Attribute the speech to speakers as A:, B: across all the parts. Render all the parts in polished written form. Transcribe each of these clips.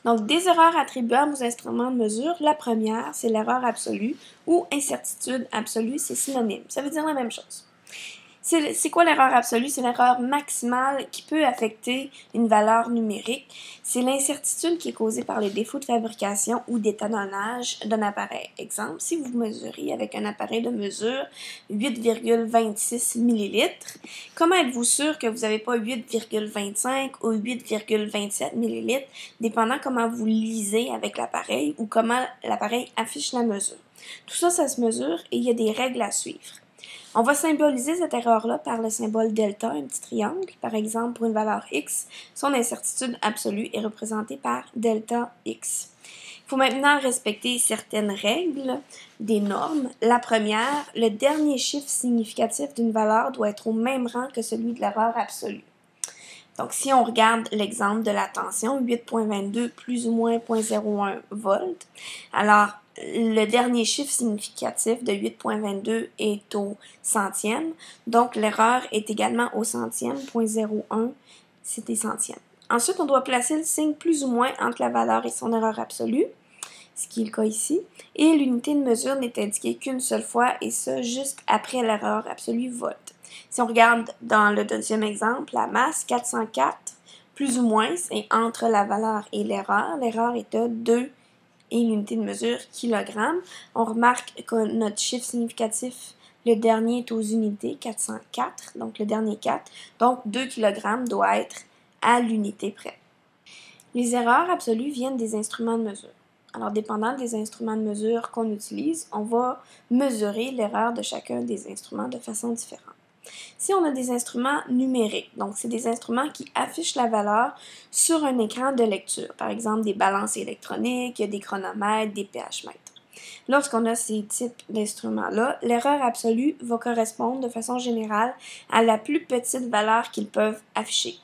A: Donc, des erreurs attribuables aux instruments de mesure, la première, c'est l'erreur absolue ou incertitude absolue, c'est synonyme. Ça veut dire la même chose. C'est quoi l'erreur absolue? C'est l'erreur maximale qui peut affecter une valeur numérique. C'est l'incertitude qui est causée par les défauts de fabrication ou d'étalonnage d'un appareil. Exemple, si vous mesurez avec un appareil de mesure 8,26 ml, comment êtes-vous sûr que vous n'avez pas 8,25 ou 8,27 ml, dépendant comment vous lisez avec l'appareil ou comment l'appareil affiche la mesure. Tout ça, ça se mesure et il y a des règles à suivre. On va symboliser cette erreur-là par le symbole delta, un petit triangle. Par exemple, pour une valeur x, son incertitude absolue est représentée par delta x. Il faut maintenant respecter certaines règles, des normes. La première, le dernier chiffre significatif d'une valeur doit être au même rang que celui de l'erreur absolue. Donc, si on regarde l'exemple de la tension, 8,22 plus ou moins 0,01 volts, alors le dernier chiffre significatif de 8,22 est au centième, donc l'erreur est également au centième, 0,01, c'est des centièmes. Ensuite, on doit placer le signe plus ou moins entre la valeur et son erreur absolue, ce qui est le cas ici, et l'unité de mesure n'est indiquée qu'une seule fois, et ça juste après l'erreur absolue volt. Si on regarde dans le deuxième exemple, la masse 404, plus ou moins, c'est entre la valeur et l'erreur. L'erreur est de 2 et l'unité de mesure kilogramme. On remarque que notre chiffre significatif, le dernier est aux unités, 404, donc le dernier 4. Donc 2 kg doit être à l'unité près. Les erreurs absolues viennent des instruments de mesure. Alors, dépendant des instruments de mesure qu'on utilise, on va mesurer l'erreur de chacun des instruments de façon différente. Si on a des instruments numériques, donc c'est des instruments qui affichent la valeur sur un écran de lecture, par exemple des balances électroniques, des chronomètres, des pH-mètres. Lorsqu'on a ces types d'instruments-là, l'erreur absolue va correspondre de façon générale à la plus petite valeur qu'ils peuvent afficher.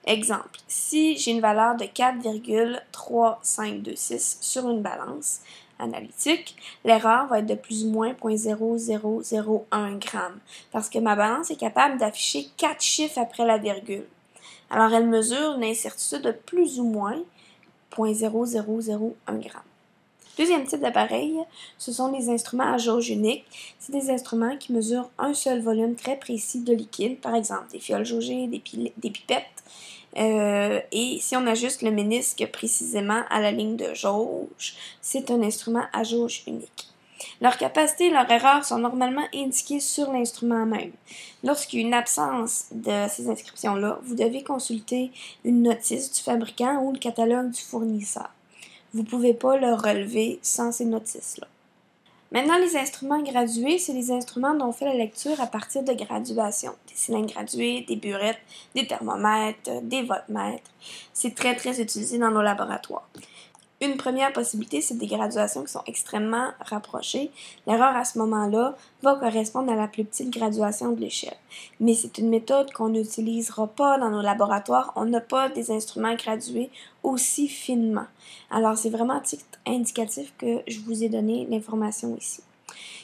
A: Exemple, si j'ai une valeur de 4,3526 sur une balance analytique, l'erreur va être de plus ou moins 0,0001 g parce que ma balance est capable d'afficher 4 chiffres après la virgule. Alors, elle mesure une incertitude de plus ou moins 0,0001 g. Deuxième type d'appareil, ce sont les instruments à jauge unique. C'est des instruments qui mesurent un seul volume très précis de liquide, par exemple des fioles jaugées, des pipettes. Et si on ajuste le ménisque précisément à la ligne de jauge, c'est un instrument à jauge unique. Leur capacité et leur erreur sont normalement indiquées sur l'instrument même. Lorsqu'il y a une absence de ces inscriptions-là, vous devez consulter une notice du fabricant ou le catalogue du fournisseur. Vous ne pouvez pas le relever sans ces notices-là. Maintenant, les instruments gradués, c'est les instruments dont on fait la lecture à partir de graduations. Des cylindres gradués, des burettes, des thermomètres, des voltmètres. C'est très, très utilisé dans nos laboratoires. Une première possibilité, c'est des graduations qui sont extrêmement rapprochées. L'erreur à ce moment-là va correspondre à la plus petite graduation de l'échelle. Mais c'est une méthode qu'on n'utilisera pas dans nos laboratoires. On n'a pas des instruments gradués aussi finement. Alors, c'est vraiment à titre indicatif que je vous ai donné l'information ici.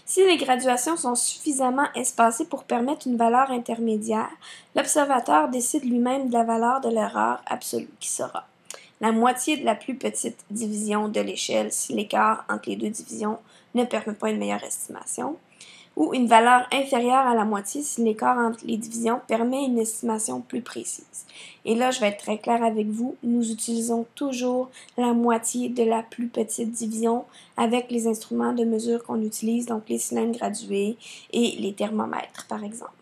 A: Si les graduations sont suffisamment espacées pour permettre une valeur intermédiaire, l'observateur décide lui-même de la valeur de l'erreur absolue qui sera la moitié de la plus petite division de l'échelle si l'écart entre les deux divisions ne permet pas une meilleure estimation, ou une valeur inférieure à la moitié si l'écart entre les divisions permet une estimation plus précise. Et là, je vais être très claire avec vous, nous utilisons toujours la moitié de la plus petite division avec les instruments de mesure qu'on utilise, donc les cylindres gradués et les thermomètres, par exemple.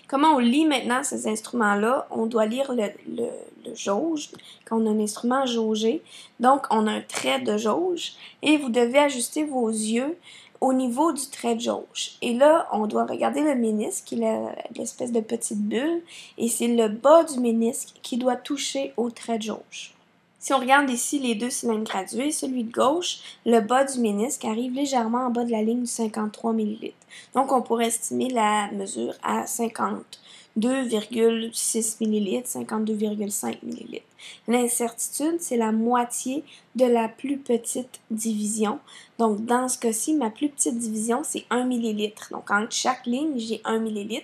A: Comment on lit maintenant ces instruments-là? On doit lire le jauge, quand on a un instrument jaugé. Donc, on a un trait de jauge et vous devez ajuster vos yeux au niveau du trait de jauge. Et là, on doit regarder le ménisque, qui est l'espèce de petite bulle, et c'est le bas du ménisque qui doit toucher au trait de jauge. Si on regarde ici les deux cylindres gradués, celui de gauche, le bas du ménisque arrive légèrement en bas de la ligne du 53 ml. Donc, on pourrait estimer la mesure à 52,6 ml, 52,5 ml. L'incertitude, c'est la moitié de la plus petite division. Donc, dans ce cas-ci, ma plus petite division, c'est 1 ml. Donc, entre chaque ligne, j'ai 1 ml.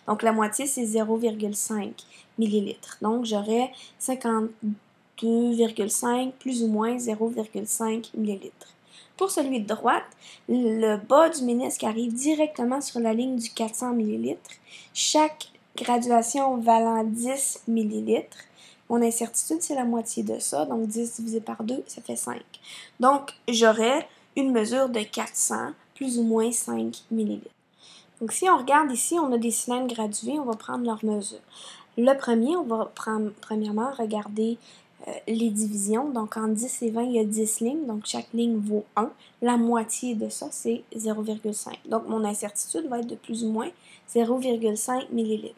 A: Donc, la moitié, c'est 0,5 ml. Donc, j'aurais 52,6 2,5 plus ou moins 0,5 ml. Pour celui de droite, le bas du ménisque arrive directement sur la ligne du 400 ml. Chaque graduation valant 10 ml. Mon incertitude, c'est la moitié de ça, donc 10 divisé par 2, ça fait 5. Donc, j'aurai une mesure de 400 plus ou moins 5 ml. Donc, si on regarde ici, on a des cylindres gradués, on va prendre leur mesure. Le premier, on va premièrement regarder les divisions. Donc, en 10 et 20, il y a 10 lignes. Donc, chaque ligne vaut 1. La moitié de ça, c'est 0,5. Donc, mon incertitude va être de plus ou moins 0,5 ml.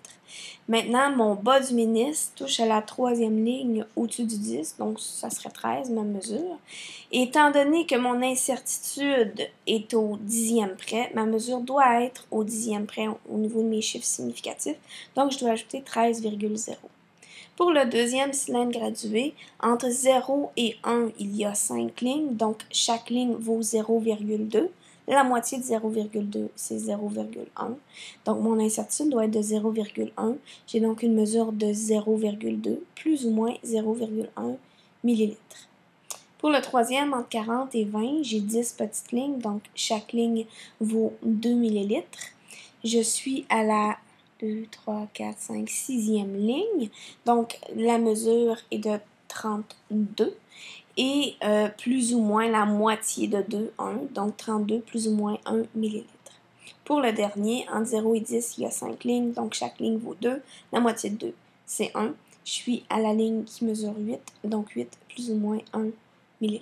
A: Maintenant, mon bas du ménisque touche à la troisième ligne au-dessus du 10. Donc, ça serait 13, ma mesure. Et étant donné que mon incertitude est au dixième près, ma mesure doit être au dixième près au niveau de mes chiffres significatifs. Donc, je dois ajouter 13,0. Pour le deuxième cylindre gradué, entre 0 et 1, il y a 5 lignes, donc chaque ligne vaut 0,2. La moitié de 0,2, c'est 0,1. Donc, mon incertitude doit être de 0,1. J'ai donc une mesure de 0,2, plus ou moins 0,1 ml. Pour le troisième, entre 40 et 20, j'ai 10 petites lignes, donc chaque ligne vaut 2 ml. Je suis à la 2, 3, 4, 5, 6e ligne. Donc, la mesure est de 32 et plus ou moins la moitié de 2, 1. Donc, 32 plus ou moins 1 ml. Pour le dernier, entre 0 et 10, il y a 5 lignes. Donc, chaque ligne vaut 2. La moitié de 2, c'est 1. Je suis à la ligne qui mesure 8. Donc, 8 plus ou moins 1 ml.